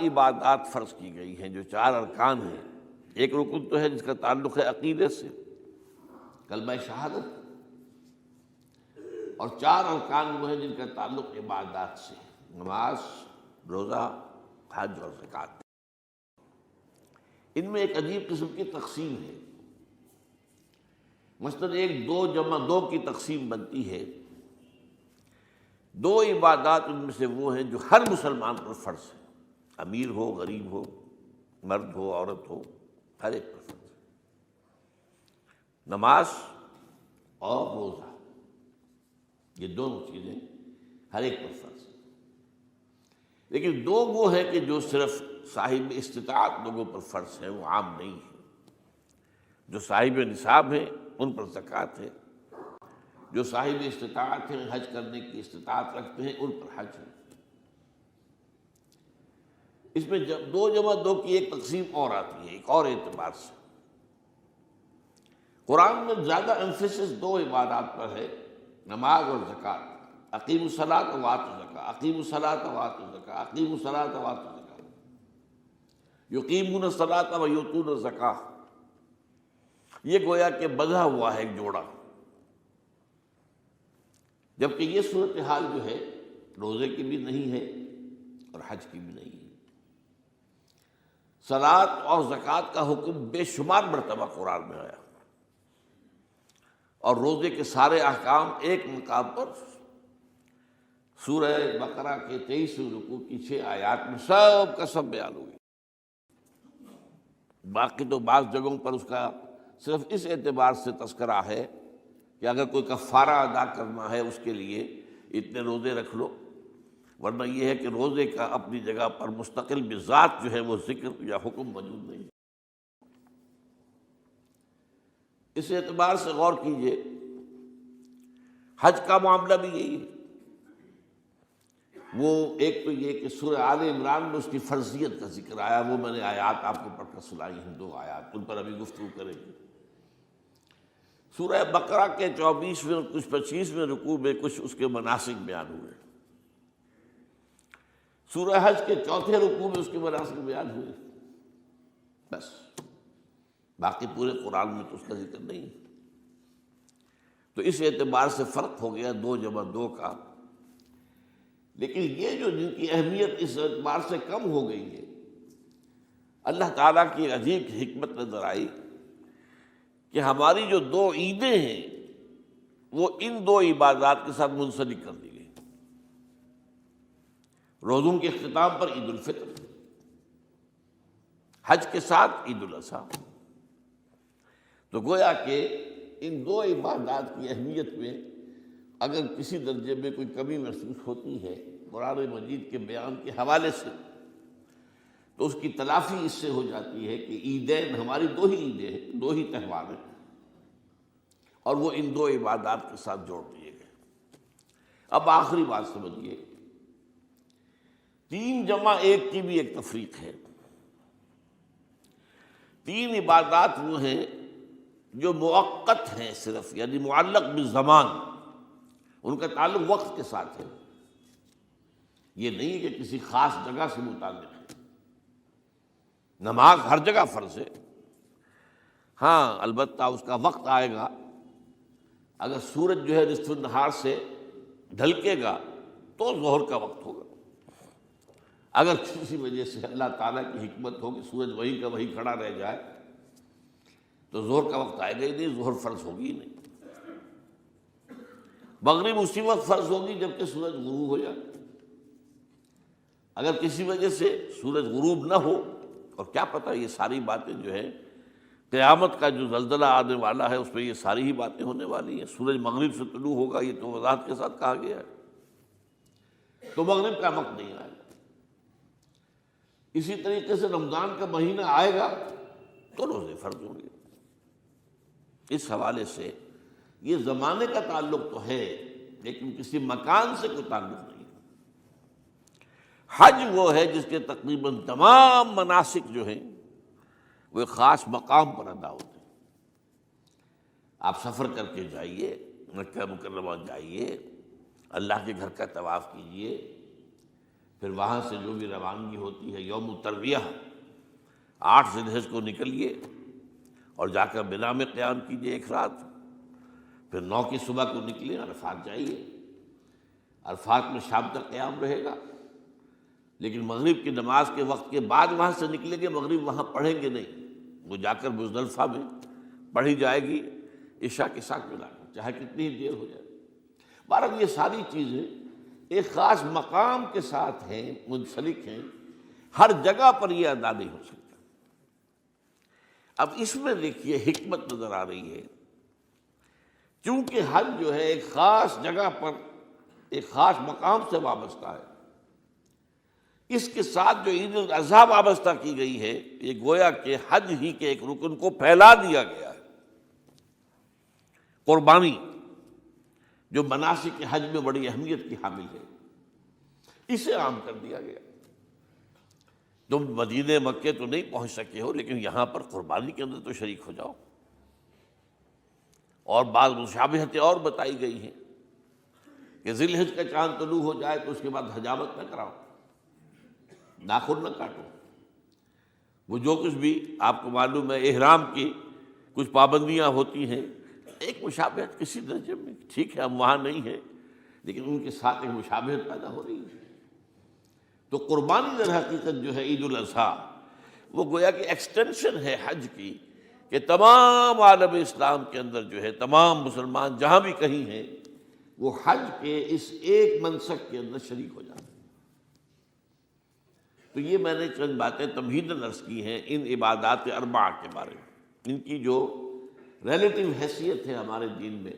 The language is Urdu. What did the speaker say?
عبادات فرض کی گئی ہیں جو 4 ارکان ہیں۔ ایک رکن تو ہے جس کا تعلق ہے عقیدے سے، کلمہ شہادت، اور 4 ارکان وہ ہیں جن کا تعلق عبادات سے، نماز، روزہ، حج اور زکوٰۃ۔ ان میں ایک عجیب قسم کی تقسیم ہے۔ مثلاً 1 2 جمع 2 کی تقسیم بنتی ہے۔ 2 عبادات ان میں سے وہ ہیں جو ہر مسلمان پر فرض ہے، امیر ہو، غریب ہو، مرد ہو، عورت ہو، ہر ایک پر فرض ہے، نماز اور روزہ۔ یہ دونوں چیزیں ہر ایک پر فرض ہیں، لیکن 2 وہ ہے کہ جو صرف صاحب استطاعت لوگوں پر فرض ہے، وہ عام نہیں ہے۔ جو صاحب نصاب ہیں ان پر زکوٰۃ ہے، جو صاحب استطاعت ہیں، حج کرنے کی استطاعت رکھتے ہیں، ان پر حج ہے۔ اس میں 2 جمع 2 کی ایک تقسیم اور آتی ہے، ایک اور اعتبار سے۔ قرآن میں زیادہ ایمفیسس 2 عبادات پر ہے، نماز اور زکوٰۃ۔ اقیموا الصلاۃ وآتوا الزکاۃ، اقیموا الصلاۃ وآتوا الزکاۃ، اقیموا الصلاۃ وآتوا الزکاۃ، یقیمون الصلاۃ ویؤتون الزکاۃ۔ یہ گویا کہ بندھا ہوا ہے ایک جوڑا، جبکہ یہ صورتحال جو ہے روزے کی بھی نہیں ہے اور حج کی بھی نہیں ہے۔ صلاۃ اور زکوٰۃ کا حکم بے شمار مرتبہ قرآن میں آیا، اور روزے کے سارے احکام ایک مقام پر سورہ بقرہ کے 23 رکوع کی 6 آیات میں سب کا سب بیان ہوئی۔ باقی تو بعض جگہوں پر اس کا صرف اس اعتبار سے تذکرہ ہے کہ اگر کوئی کفارہ ادا کرنا ہے اس کے لیے اتنے روزے رکھ لو، ورنہ یہ ہے کہ روزے کا اپنی جگہ پر مستقل بذات جو ہے وہ ذکر یا حکم موجود نہیں۔ اس اعتبار سے غور کیجئے، حج کا معاملہ بھی یہی ہے۔ وہ ایک تو یہ کہ سورہ آل عمران میں اس کی فرضیت کا ذکر آیا، وہ میں نے آیات آپ کو پڑھ کر سنائی ہیں، 2 آیات، ان پر ابھی گفتگو کریں گے۔ سورہ بقرہ کے 24ویں اور کچھ 25ویں رکوع میں کچھ اس کے مناسک بیان ہوئے، سورہ حج کے 4تھے رکوع میں اس کے مناسک بیان ہوئے، بس باقی پورے قرآن میں تو اس کا ذکر نہیں۔ تو اس اعتبار سے فرق ہو گیا 2 جمع 2 کا۔ لیکن یہ جو جن کی اہمیت اس اعتبار سے کم ہو گئی ہے، اللہ تعالیٰ کی ایک عجیب حکمت نظر آئی کہ ہماری جو 2 عیدیں ہیں وہ ان 2 عبادات کے ساتھ منسلک کر دی گئی۔ روزوں کے اختتام پر عید الفطر، حج کے ساتھ عید الاضحیٰ۔ تو گویا کہ ان 2 عبادات کی اہمیت میں اگر کسی درجے میں کوئی کمی محسوس ہوتی ہے قرآن مجید کے بیان کے حوالے سے، تو اس کی تلافی اس سے ہو جاتی ہے کہ عیدین ہماری 2 ہی عیدیں ہیں، 2 ہی تہوار ہیں، اور وہ ان 2 عبادات کے ساتھ جوڑ دیے گئے۔ اب آخری بات سمجھیے، 3 جمع 1 کی بھی ایک تفریق ہے۔ 3 عبادات وہ ہیں جو مؤقت ہیں صرف، یعنی معلق بالزمان، ان کا تعلق وقت کے ساتھ ہے، یہ نہیں کہ کسی خاص جگہ سے متعلق ہے۔ نماز ہر جگہ فرض ہے، ہاں البتہ اس کا وقت آئے گا، اگر سورج جو ہے نصف النہار سے ڈھلکے گا تو ظہر کا وقت ہوگا۔ اگر کسی وجہ سے اللہ تعالیٰ کی حکمت ہو کہ سورج وہیں کا وہیں کھڑا رہ جائے تو ظہر کا وقت آئے گا ہی نہیں، ظہر فرض ہوگی ہی نہیں۔ مغرب اسی وقت فرض ہوگی جبکہ سورج غروب ہو جائے۔ اگر کسی وجہ سے سورج غروب نہ ہو، اور کیا پتہ یہ ساری باتیں جو ہے قیامت کا جو زلزلہ آنے والا ہے اس میں یہ ساری ہی باتیں ہونے والی ہیں، سورج مغرب سے طلوع ہوگا یہ تو وضاحت کے ساتھ کہا گیا ہے، تو مغرب کا وقت نہیں آئے گا۔ اسی طریقے سے رمضان کا مہینہ آئے گا تو روزے فرض ہوں گے۔ اس حوالے سے یہ زمانے کا تعلق تو ہے لیکن کسی مکان سے کوئی تعلق نہیں۔ حج وہ ہے جس کے تقریباً تمام مناسک جو ہیں وہ ایک خاص مقام پر ادا ہوتے ہیں۔ آپ سفر کر کے جائیے، مکہ مکرمہ جائیے، اللہ کے گھر کا طواف کیجیے، پھر وہاں سے جو بھی روانگی ہوتی ہے یوم الترویہ 8 ذی الحجہ کو نکلیے اور جا کر منا میں قیام کیجیے ایک رات، پھر 9 کی صبح کو نکلیں عرفات جائیے، عرفات میں شام تک قیام رہے گا، لیکن مغرب کی نماز کے وقت کے بعد وہاں سے نکلیں گے، مغرب وہاں پڑھیں گے نہیں، وہ جا کر مزدلفہ میں پڑھی جائے گی عشاء کے ساتھ ملا کر، چاہے کتنی ہی دیر ہو جائے۔ بہرحال یہ ساری چیزیں ایک خاص مقام کے ساتھ ہیں، منسلک ہیں، ہر جگہ پر یہ ادا نہیں ہو سکتا۔ اب اس میں دیکھیے حکمت نظر آ رہی ہے، چونکہ حج جو ہے ایک خاص جگہ پر ایک خاص مقام سے وابستہ ہے، اس کے ساتھ جو عید الاضحیٰ وابستہ کی گئی ہے، یہ گویا کہ حج ہی کے ایک رکن کو پھیلا دیا گیا ہے۔ قربانی جو مناسک حج میں بڑی اہمیت کی حامل ہے، اسے عام کر دیا گیا۔ تم مدینہ مکے تو نہیں پہنچ سکے ہو، لیکن یہاں پر قربانی کے اندر تو شریک ہو جاؤ۔ اور بعض مشابہتیں اور بتائی گئی ہیں کہ ذی الحجہ کا چاند طلوع ہو جائے تو اس کے بعد حجامت نہ کراؤ، ناخن نہ کاٹو، وہ جو کچھ بھی آپ کو معلوم ہے احرام کی کچھ پابندیاں ہوتی ہیں، ایک مشابہت کسی درجے میں، ٹھیک ہے ہم وہاں نہیں ہیں لیکن ان کے ساتھ ایک مشابہت پیدا ہو رہی ہے۔ تو قربانی در حقیقت جو ہے عید الاضحیٰ، وہ گویا کہ ایکسٹینشن ہے حج کی، کہ تمام عالم اسلام کے اندر جو ہے تمام مسلمان جہاں بھی کہیں ہیں وہ حج کے اس ایک منسک کے اندر شریک ہو جاتے ہیں۔ تو یہ میں نے چند باتیں تمہیداً عرض کی ہیں ان عبادات اربعہ کے بارے میں، ان کی جو ریلیٹیو حیثیت ہے ہمارے دین میں،